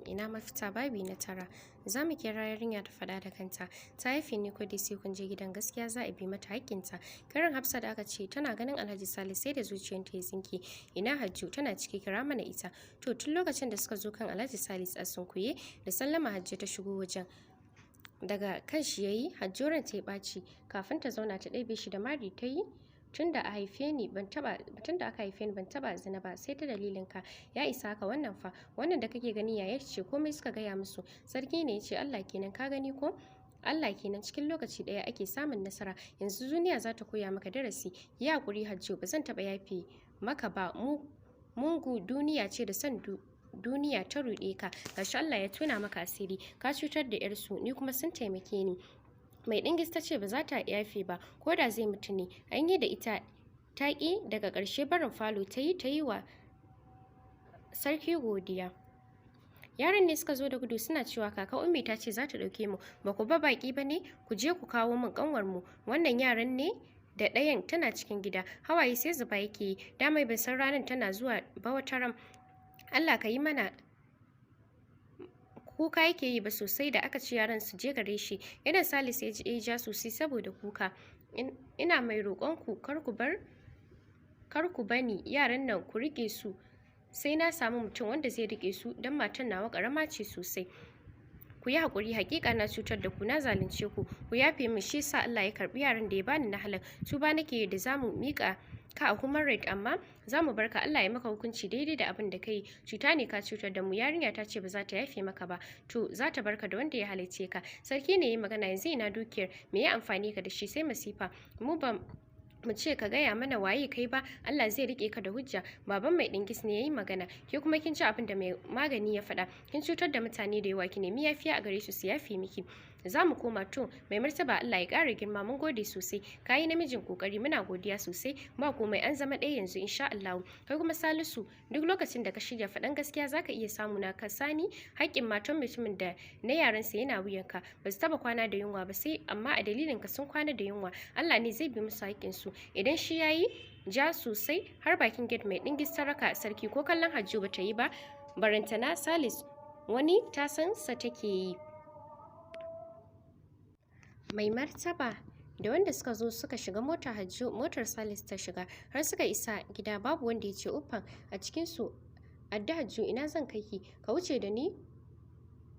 ina mafita babi na 9. Za mu kira yarinya ta faɗa da kanta. Ta haife ni ko dai sai kun je gidan gaskiya za a bi mata hakkinta. Karin Hafsa da aka ce tana ganin Alhaji Salis sai da zuciyarta ya tsinke. Ina Hajju tana ciki kira mana ita. To tun lokacin da suka zo kan Alhaji Salis a sunkuye da sallama Hajju ta shigo wajen. Daga kan shi yayi Hajjoran ta ya ɓaci kafin ta zauna ta ɗebe shi da mari ta yi. Tunda aka haife ni ban taba zina ba sai ta dalilin ka ya isa haka wannan fa wannan da kake gani yayar ce komai suka gaya musu sarki ne yace Allah kenan ka gani ko Allah kenan cikin lokaci daya ake samun nasara yanzu duniya za ta koya maka darasi yi hakuri Hajjo ba zan taba yafe maka ba mungu duniya ce da san duniya ta ruɗe ka gashi Allah ya tuna maka asiri ka cutar da yarsu ni kuma sun taimake ni mai dingis ta ce ba za ta yafe ba ko da zai mutu ne an yi da ita taƙi daga ƙarshe barin falo ta yi wa sarki godiya yaran ne suka zo da gudu suna cewa kaka ummi ta ce za ta ɗauke mu ba ku ba baƙi ba ne ku je ku kawo min ƙanwar mu wannan yaran ne da ɗayan tana cikin gida hawaye sai zuba yake yi damai ban san ranar tana zuwa ba wata ran Allah ka yi mana kuka yake yi ba sosai da aka ci yaran su je gare shi idan Salisu ya ji ja sosai saboda kuka ina mai roƙonku kar ku bani yaran nan ku rike su sai na samu mutum wanda zai rike su don matan nawa ƙarama ce sosai ku yi haƙuri hakika na cutar da ku na zalunce ku yafe min shi sa Allah ya karbi yaran da ya bani na halal tuba nake da zamu mika ka a human right amma za mu barka Allah ya maka hukunci daidai da abin da kai cuta ne ka cutar da mu yarinya ta ce ba za ta yafe maka ba to za ta barka da wanda ya halicce ka sarki ne ya magana yanzu ina dukiyar me ya amfani ka da shi sai masifa mu ce ka gaya mana waye kai ba Allah zai rike ka da hujja baban mai dingis ne yayi magana ke kuma kin ci abin da mai magani ya faɗa kin cutar da mutane da yawa ki nemi yafiya a gare su yafe miki za mu koma to mai martaba Allah ya ƙara girma mun gode sosai kayi namijin kokari muna godiya sosai ba komai an zama ɗaya yanzu insha Allah kai kuma Salisu duk lokacin da ka shirya faɗan gaskiya zaka iya samu na ka sani haƙƙin matan mutumin da na yaran sa yana wuyanka ba su taba kwana da yunwa ba sai amma a dalilin ka sun kwana da yunwa Allah ne zai bi musu haƙƙin su idan shi yayi ja sosai har bakin gate mai dingis saraka sarki ko kallon Hajju bata yi ba barantana Salis wani tasan sa take yi mai martaba da wanda suka zo suka shiga motar Hajju motar Salis ta shiga har suka isa gida babu wanda ya ce uffan a cikin su adda Hajju ina zan kai ki ka wuce da ni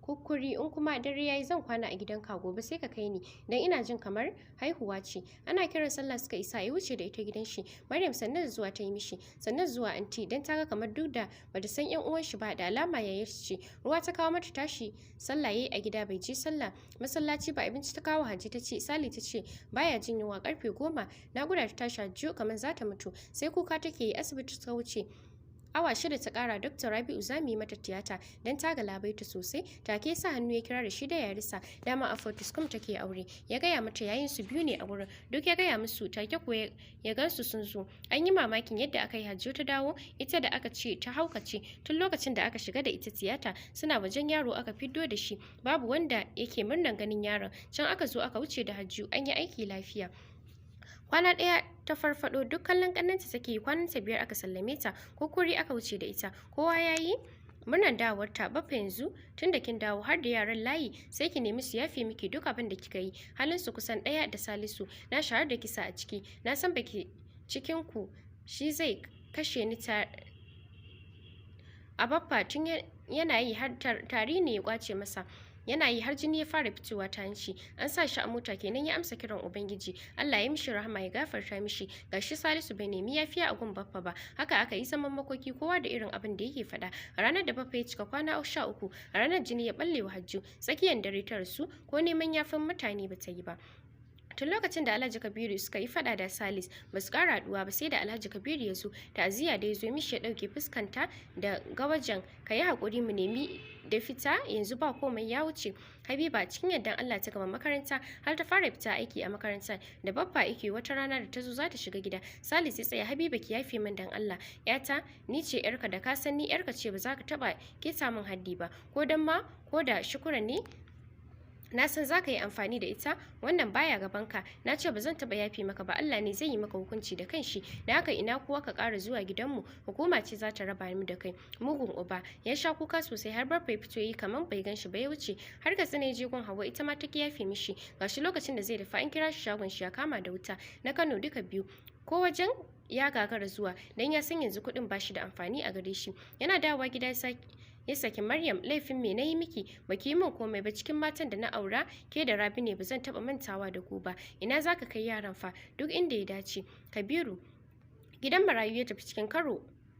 kukkuri in kuma dare yayi zan kwana a gidan ka gobe sai ka kai ni dan ina jin kamar haihuwa ce ana kiran sallah suka isa ya wuce da ita gidan shi Maryam sannan zuwa ta yi mishi sannan zuwa anti dan ta ga kamar duk da bata san yan uwan shi ba da alama yayar ce ruwa ta kawo mata tashi sallah yayi a gida bai je sallah masallaci ba abinci ta kawo Hajji ta ce Sali ta ce baya jin yunwa karfe 10 naguda ta tashi Hajju kamar za ta mutu sai kuka take yi asibiti ta wuce awa 6 ta kara Dr. Rabi'u za mu yi mata tiyata don ta galabaita sosai take sa hannu ya kira da shi da yarisa dama a Fortiscom take aure ya gaya mata yayin su biyu ne a wurin duk ya gaya musu take ko ya gansu sun zo an yi mamakin yadda aka yi Hajjo ta dawo ita da aka ce ta haukace tun lokacin da aka shiga da ita tiyata suna wajen yaro aka fiddo da shi babu wanda yake murnan ganin yaron can aka zo aka wuce da Hajju an yi aiki lafiya kwana ɗaya ta farfado duk kallon ƙannanta take yi kwananta 5 aka sallame ta ko kuri aka wuce da ita kowa yayi murnar dawowar ta bafa yanzu tunda kin dawo har da yaran layi sai ki nemi su yafe miki duk abin da kika yi halin su kusan ɗaya da Salisu na shahar da kisa a ciki na san baki cikin ku shi zai kashe ni a baffa tun yana yi har tari ne ya kwace masa yana yi har jini ya fara fitowa ta hanci an sa shi a mota kenan ya amsa kiran ubangiji Allah ya mishi rahama ya gafarta mishi gashi Salisu bai nemi yafiya a gun baffa ba haka aka yi zaman makoki kowa da irin abin da yake faɗa a ranar da baffa ya cika kwana 13 a ranar jini ya balle wa Hajju tsakiyar dare ta rasu ko neman yafin mutane ba ta yi ba tun lokacin da Alhaji Kabiru suka yi fada da Salis ba su kara haduwa ba sai da Alhaji Kabiru ya zo ta'aziyya da ya zo mishi ya dauke fuskanta da gawajan ka yi hakuri mu nemi da fita yanzu ba komai ya wuce Habiba cikin yadda Allah ta gama makaranta har ta fara fita aiki a makaranta da babba yake wata rana da ta zo za ta shiga gida Salis ya tsaya Habiba ki yafe min dan Allah yata ni ce yarka da ka san ni yarka ce ba za ka taba keta min haddi ba ko dan ma ko da shukura ne na san za ka yi amfani da ita, wannan baya gabanka. Na ce ba zan taɓa yafe maka ba, Allah ne zai yi maka hukunci da kanshi. Da haka ina kuwa ka ƙara zuwa gidanmu, hukuma ce za ta raba mu da kai. Mugun uba. Ya sha kuka sosai har barfa ya fito yi kamar bai gan shi ba ya wuce. Har ka tsine je gun Hauwa, ita ma ta ki yafe mishi. Gashi lokacin da zai dafa an kira shi shagon shi ya kama da wuta. Na Kano duka biyu. Ko wajen ya gagara zuwa dan ya san yanzu kuɗin ba shi da amfani a gare shi. Yana dawowa gida ya saki Maryam, laifin me nayi miki, baki yi min komai ba, cikin matan da na aura ke da Rabi ne, ba zan taba mantawa da ku ba. Ina zaka kai yaran fa? Duk inda ya dace. Kabiru gidan marayu ya tafi cikin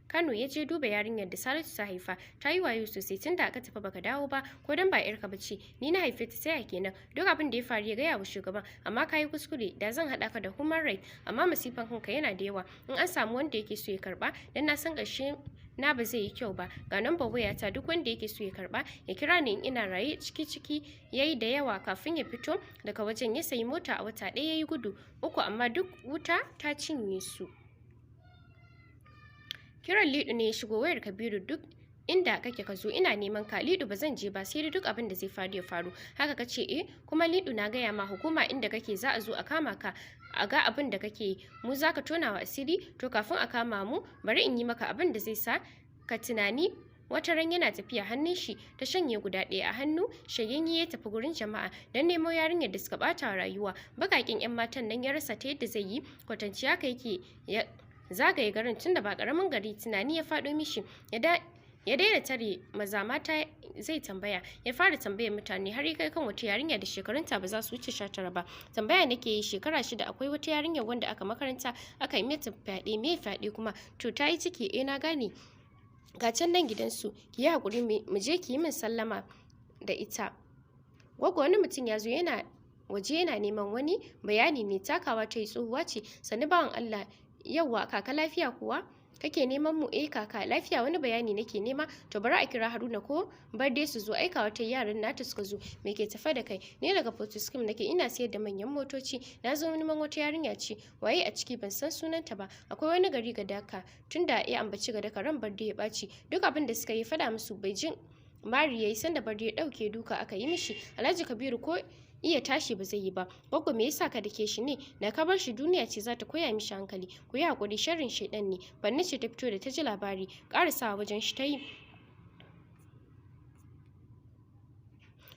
Kano ya je duba yarinyar da Salisu ta haifa. Ta yi wayo sosai tun da aka tafi baka dawo ba, ko dan ba yarka bace. Ni na haife ta sai kenan. Duk abin da ya faru ya gaya wa shugaban, amma kayi kuskure, da zan haɗa ka da human right, amma masifan kanka yana da yawa. In an samu wanda yake so ya karba, dan na san ƙarshe na ba zai yi kyau ba. Ga number wayata, duk wanda yake so ya karba ya kira ni in ina raye. Ciki yayi da yawa kafin ya fito daga wajen. Ya sayi mota a wata ɗaya yayi gudu 3, amma duk wuta ta cinye su. Kiran Lidu ne ya shigo wayar Kabiru. Duk inda kake ka zo, ina neman ka. Lidu ba zan je ba, sai dai duk abin da zai faru ya faru. Haka ka ce kuma Lidu na gaya ma hukuma inda kake za a zo a kama ka, a ga abin da kake yi. Mu za ka tona wa asiri, to kafin a kama mu bari in yi maka abin da zai sa ka tunani. Wata ran yana tafiya, hannun shi ta shanye guda ɗaya a hannu, shayayye ya tafi gurin jama'a don nemo yarinyar da suka ɓata rayuwa. Bakaƙin 'yan matan nan ya rasa ta yadda zai yi, kwatanci haka yake zagaye garin tunda ba ƙaramin gari. Tunani ya faɗo mishi, ya daina tare maza mata zai tambaya. Ya fara tambayar mutane har ya kai kan wata yarinya da shekarunta ba za su wuce 19 ba. Tambaya nake yi, shekara 6 akwai wata yarinya wanda aka makaranta aka yi mata fyaɗe. Me fyaɗe kuma? To ta yi ciki. Na gane. Ga can nan gidansu, ki yi haƙuri mu je ki yi min sallama da ita. Gwaggo, wani mutum ya zo yana waje yana neman wani bayani ne. Takawa ta yi, tsohuwa ce. Sani bawan Allah. Yauwa kaka, lafiya kuwa? Kake neman mu? Kaka lafiya, wani bayani nake nema. To bari a kira Haruna ko Barde su zo. Aikawa ta yaran nata suka zo. Me ke tafa da kai? Ni daga Fortescue nake, ina sayar da manyan motoci. Na zo neman wata yarinya ce. Waye a ciki? Ban san sunanta ba. Akwai wani gari Gadaka. Tunda ya ambaci Gadaka ran Barde ya ɓaci. Duk abin da suka yi faɗa musu bai jin mari yayi sanda Barde ya ɗauke duka aka yi mishi. Alhaji Kabiru ko iya tashi ba zai yi ba. Gwaggo, me yasa ka dake shi ne? Da ka bar shi duniya ce za ta koya mishi hankali. Ku yi hakuri, sharrin shaidan ne. Banni ce ta fito da ta ji labari. Ƙarasawa wajen shi ta yi.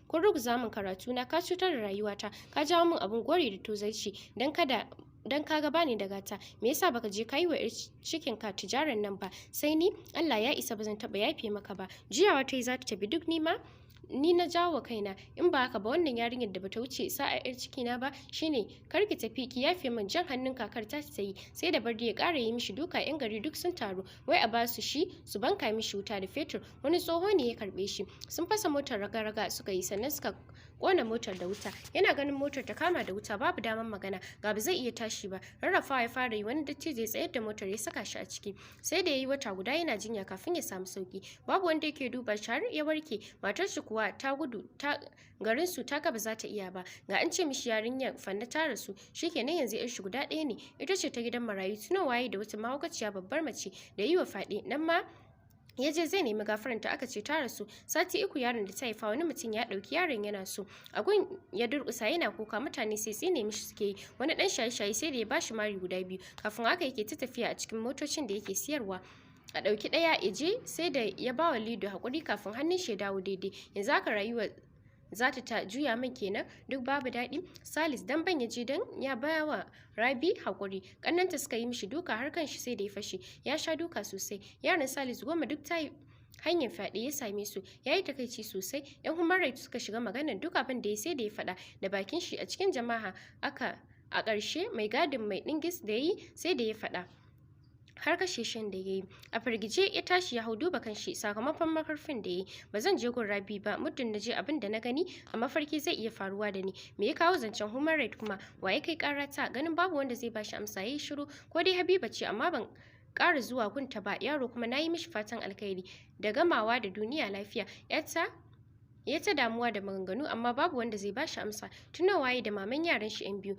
Kun ruguza min karatu na, ka cutar da rayuwata, ka jawo min abin gori da tozarci dan kaga bani da gata. Me yasa baka je kai wa cikin ka tijaran nan ba? Sai ni, Allah ya isa, ba zan taɓa yafe maka ba. Jiyawa ta yi za ta tafi, duk ni na jawo kaina. In ba haka ba, wannan yarinyar da bata wuce sa'a yar ciki na ba, shine kar ki tafi, ki yafe min. Jan hannun kakar ta yi, sai da Barde ya ƙara yi mishi duka. 'Yan gari duk sun taru wai a basu shi su banka mishi wuta da fetur. Wani tsoho ne ya karɓe shi. Sun fasa motar raga-raga suka yi, sannan suka kona motar da wuta. Yana ganin motar ta kama da wuta, babu daman magana, ga ba zai iya tashi ba. Rarrafawa ya fara yi. Wani dattijo ya tsayar da motar ya saka shi a ciki. Sai da ya yi wata guda yana jinya kafin ya samu sauki. Babu wanda yake duba shi har ya warke. Matar shi kuwa ta gudu garin su, ta ga ba za ta iya ba. Ga an ce mishi yarinyar Fanna ta rasu. Shikenan yanzu yar shi guda ɗaya ne, ita ce ta gidan marayu. Tuno waye da wata mahaukaciya babbar mace da yi wa fyaɗe. Nan ma ya je zai nemi gafaranta, aka ce ta rasu. Sati 3 yaron da ta haifa, wani mutum ya ɗauki yaron yana so. Agun ya durƙusa yana kuka, mutane sai tsine mishi suke yi. Wani ɗan shaye-shaye sai da ya bashi mari guda 2. Kafin haka yake ta tafiya a cikin motocin da yake siyarwa. A ɗauki ɗaya ya je, sai da ya bawa Lido haƙuri kafin hannun shi ya dawo daidai. Yanzu haka rayuwa za ta juya min kenan, duk babu daɗi. Salis dan ban ya je dan ya bawa Rabi haƙuri. Ƙannanta suka yi mishi duka har kan shi sai da ya fashe. Ya sha duka sosai. Yaran Salis 10 duk ta hanyar fyaɗe ya same su. Ya yi takaici sosai. 'Yan human rights suka shiga maganar duk abin da ya sai da ya faɗa da bakin shi a cikin jama'a. A ƙarshe mai gadin mai ɗingis da ya yi sai da ya faɗa har kashe shan da ya yi. A firgice ya tashi ya hau duba kanshi sakamakon makarfin da ya yi. Ba zan je gun Rabi ba, muddin na je abin da na gani a mafarki zai iya faruwa da ni. Me ya kawo zancen human right kuma? Wa ya kai ƙarata? Ganin babu wanda zai bashi amsa ya yi shiru. Ko dai Habiba ce, amma ban ƙara zuwa gunta ba. Yaro kuma na yi mishi fatan alkhairi da gamawa da duniya lafiya. Ya ta damuwa da maganganu, amma babu wanda zai bashi amsa. Tunawa waye da maman yaran shi 'yan biyu.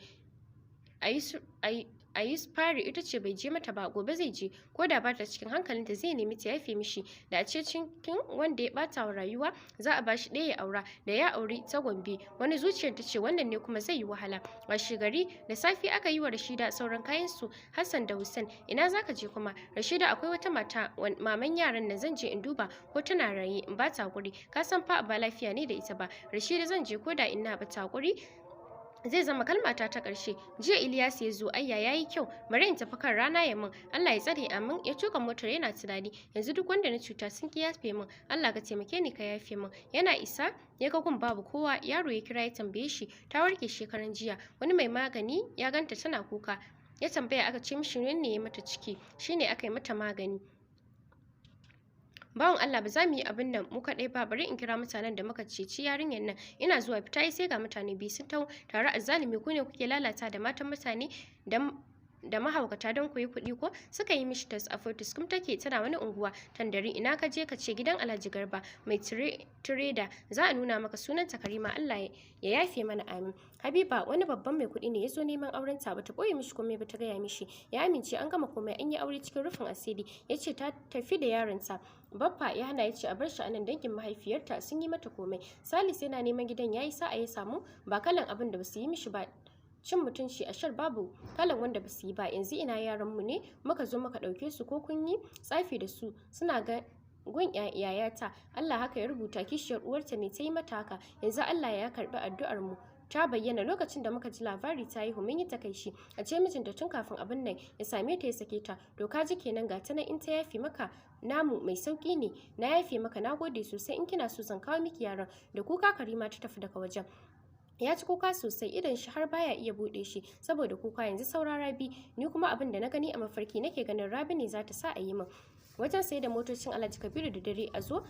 a yi fari ita ce bai je mata ba, gobe zai je, ko da ba ta cikin hankalinta zai nemi ta yafe mishi, da a ce cikin wanda ya ɓata wa rayuwa za a bashi ɗaya ya aura, da ya auri ta Gombe. Wani zuciyar ta ce wannan ne kuma zai yi wahala. Washe gari da safe aka yi wa Rashida sauran kayan su Hassan da Hussein. Ina zaka je kuma? Rashida, akwai wata mata maman yaran nan, zan je in duba ko tana raye in ba ta hakuri, ka san fa ba lafiya ne da ita ba. Rashida, zan je ko da ina ba ta hakuri zai zama kalmata ta ƙarshe. Jiya Ilyas ya zo, ayya yayi kyau, bari in tafi kan rana ya min. Allah ya tsare, amin. Ya tuka motar yana tunani, yanzu duk wanda na cuta sun ki yafe min, Allah ka taimake ni ka yafe min. Yana isa ya ga gun babu kowa, yaro ya kira ya tambaye shi, ta warke shekaran jiya. Wani mai magani ya ganta tana kuka, ya tambaya aka ce mishi ne ya mata ciki, shine aka yi mata magani. Bawan Allah, ba za mu yi abin nan mu kaɗai ba, bari in kira mutanen da muka ceci yarinyar nan. Ina zuwa fita yi sai ga mutane biyu sun taho tare. Azzalumi, ku ne kuke lalata da matan mutane da mahaukata don ku yi kuɗi ko? Suka yi mishi tas a Fortis kuma take tana wani unguwa Tandari. Ina ka je? Ka ce gidan Alhaji Garba mai tireda, za a nuna maka sunanta Karima. Allah ya yafe mana, amin. Habiba wani babban mai kuɗi ne ya zo neman auren ta, bata ɓoye mishi komai ba, ta gaya mishi. Ya amince, an gama komai, an yi aure cikin rufin asiri. Ya ce ta tafi da yaronta. Baffa ya hana, ya ce a bar shi anan, dangin mahaifiyarta sun yi mata komai. Salis yana neman gidan, yayi sa'a ya samu ba kalan abin da basu yi mishi ba. Cin mutunci a shar babu kalan wanda ba su yi ba. Yanzu ina yaran mu ne muka zo muka ɗauke su, ko kun yi tsafi da su? Suna ga gun yayata. Allah haka ya rubuta, kishiyar uwarta ne ta yi mata haka. Yanzu Allah ya karɓi addu'ar mu, ta bayyana. Lokacin da muka ji labari ta haihu mun yi takaici, a ce mijinta tun kafin abin nan ya same ta ya sake ta. To ka ji kenan, ga ta nan in ta yafe maka namu mai sauki ne. Na yafe maka, na gode sosai. In kina so zan kawo miki yaran. Da kuka Karima ta tafi daga wajen. Ya ci kuka sosai, idan shi har baya iya bude shi saboda kuka. Yanzu saura Rabi, ni kuma abin da na gani a mafarki nake ganin Rabi ne za ta sa a yi min. Wajen sai da motocin Alhaji Kabiru da dare a zo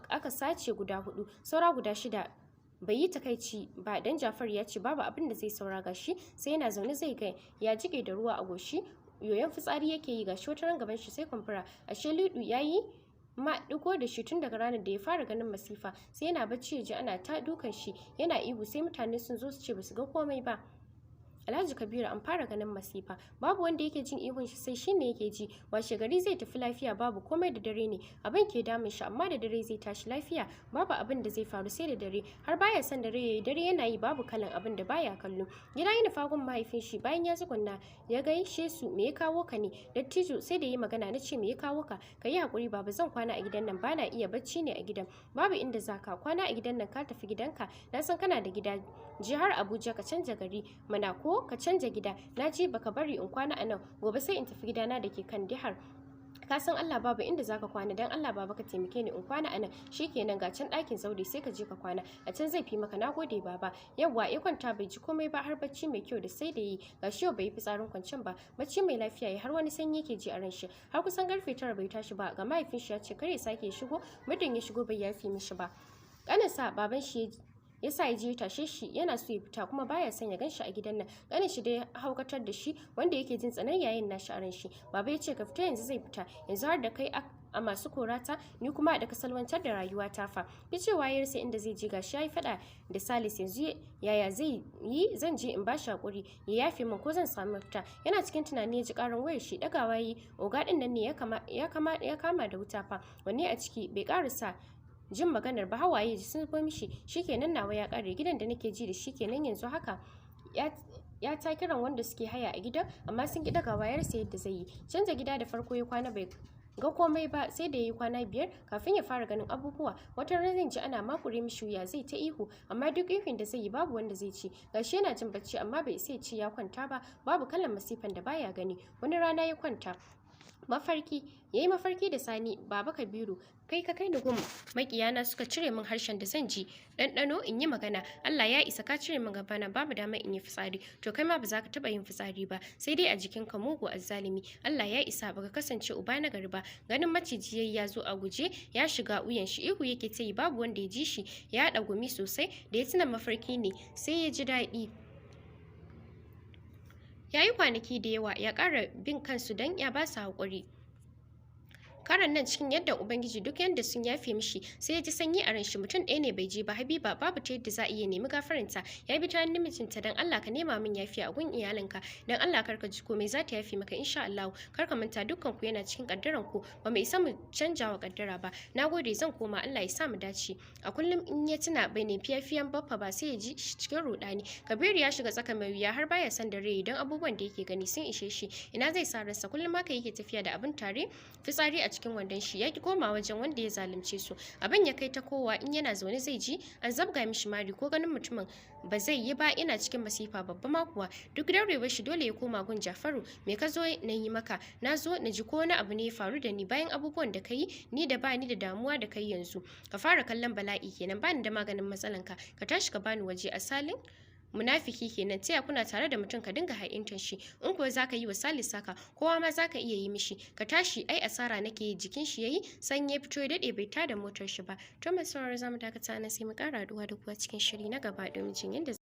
aka sace guda 4, saura guda 6. Bai yi takaici ba dan Jafar ya ce babu abin da zai saura, gashi sai yana zaune zai ga ya jike da ruwa a goshi, yoyon fitsari yake yi, gashi wata ran gaban shi sai kumfura. Ashe Lidu yayi ma ɗigo da shi tun daga ranar da ya fara ganin masifa. Sai yana bacci ya ji ana ta dukan shi yana ihu, sai mutane sun zo su ce basu ga komai ba. Alhaji Kabiru an fara ganin masifa, babu wanda yake jin ihun shi sai shi ne yake ji. Washe gari zai tafi lafiya, babu komai. Da dare ne abin ke damun shi, amma da dare zai tashi lafiya, babu abin da zai faru sai da dare. Har baya son dare yayi, dare yana yi babu kalan abin da baya kallo. Gida yana fagun mahaifin shi, bayan ya tsugunna ya gaishe su. Me ya kawo ka ne? Dattijo sai da yi magana. Na ce me ya kawo ka? Ka yi hakuri baba, zan kwana a gidan nan, bana iya bacci ne a gidan. Babu inda zaka kwana a gidan nan, ka tafi gidanka. Na san kana da gida, je har Abuja ka canja gari mana, ko ka canja gida. Na ji baka bari in kwana a nan, gobe sai in tafi gidana da ke kan dihar. Ka san Allah babu inda zaka kwana, dan Allah baba ka taimake ni in kwana a nan. Shikenan, ga can ɗakin Zaudi sai ka je ka kwana a can, zai fi maka. Nagode baba. Yawwa, ya kwanta bai ji komai ba har bacci mai kyau da sai da yi. Gashi yau bai yi fitsarin kwancen ba, bacci mai lafiya har wani sanyi yake ji a ran shi. Har kusan karfe 9 bai tashi ba, ga mahaifin shi ya ce kar ya sake shigo, muddin ya shigo bai yafi mishi ba. Ƙaninsa baban shi ya sa ya je ya tashe shi, yana so ya fita kuma baya son ya gan shi a gidan nan. Ganin shi da ya haukatar da shi, wanda yake jin tsanar yayin nashi a ran shi. Baba ya ce ka fita yanzu, zai fita yanzu, har da kai a masu korata, ni kuma da ka salwantar da rayuwa ta fa. Ya ce wayarsa inda zai je, gashi ya yi faɗa da Salis, yanzu yaya zai yi? Zan je in bashi hakuri ya yafe min, ko zan samu mafita. Yana cikin tunani ya ji karan wayar shi, dagawa yi. Oga din nan ne ya kama da wuta fa. Wanne a ciki? Bai karasa jin maganar ba, hawaye sun zo mishi. Shikenan, nawa ya kare, gidan da nake ji da shi kenan yanzu haka. Ya ta kiran wanda suke haya a gidan, amma sun ki daga wayarsa yadda zai yi. Canza gida da farko ya kwana bai ga komai ba, sai da ya yi kwana 5 kafin ya fara ganin abubuwa. Wata ran zai ji ana makure mishi wuya, zai ta ihu, amma duk ihun da zai yi babu wanda zai ci. Gashi yana jin bacci amma bai sai ci ya kwanta ba, babu kallon masifan da baya gani. Wani rana ya kwanta mafarki, yayi mafarki da Sani. Baba Kabiru, kai ka kai da gum makiyana suka cire min harshen da zan ji ɗanɗano in yi magana. Allah ya isa, ka cire min gabana, babu dama in yi fitsari. To kai ma ba za ka taɓa yin fitsari ba, sai dai a jikinka, mugu azzalimi. Allah ya isa, baka kasance uba na gari ba. Ganin maciji ya zo a guje ya shiga wuyan shi, ihu yake ta yi, babu wanda ya ji shi. Ya haɗa gumi sosai, da ya tuna mafarki ne sai ya ji daɗi. Ya yi kwanaki da yawa ya ƙara bin kansu don ya ba su haƙuri. karan nan cikin yadda ubangiji duk yanda sun yafe mishi sai ya ji sanyi a ran shi. Mutum ɗaya ne bai je ba, Habiba babu ta yadda za a iya nemi gafaranta. Ya bi ta hannun mijinta, dan Allah ka nema min yafiya a gun iyalinka, dan Allah kar ka ji komai za ta yafe maka insha Allah. Kar ka manta dukkan ku yana cikin kaddaran ku, ba mu isa mu canja wa kaddara ba. Nagode, zan koma, Allah ya sa mu dace. A kullum in ya tuna bai nufi yafiyan baffa ba sai ya ji cikin rudani. Kabiru ya shiga tsaka mai wuya har baya son dare don abubuwan da yake gani sun ishe shi. Ina zai sa ransa, kullum haka yake tafiya da abin tare fitsari a cikin wandon shi. Ya ki koma wajen wanda ya zalunce su. Abin ya kai ta kowa in yana zaune zai ji an zabga mishi mari, ko ganin mutumin ba zai yi ba, ina cikin masifa babba ma kuwa. Duk daurewar shi dole ya koma gun Jafaru. Me ka zo na yi maka? Na zo na ji ko wani abu ne ya faru da ni bayan abubuwan da ka yi. Ni da ba ni da damuwa da kai yanzu. Ka fara kallon bala'i kenan, bani da maganin matsalanka. Ka tashi ka bani waje. Asalin munafiki kenan, taya kuna tare da mutum ka dinga ha'intar shi. In kuwa zaka yi wa Salis saka, kowa ma zaka iya yi mishi. Ka tashi, ai asara nake yi. Jikin shi yayi sanyi ya fito ya dade bai tada motar shi ba. To mai sauraro zamu dakata nan sai mu kara haduwa da kuwa cikin shiri na gaba domin jin yadda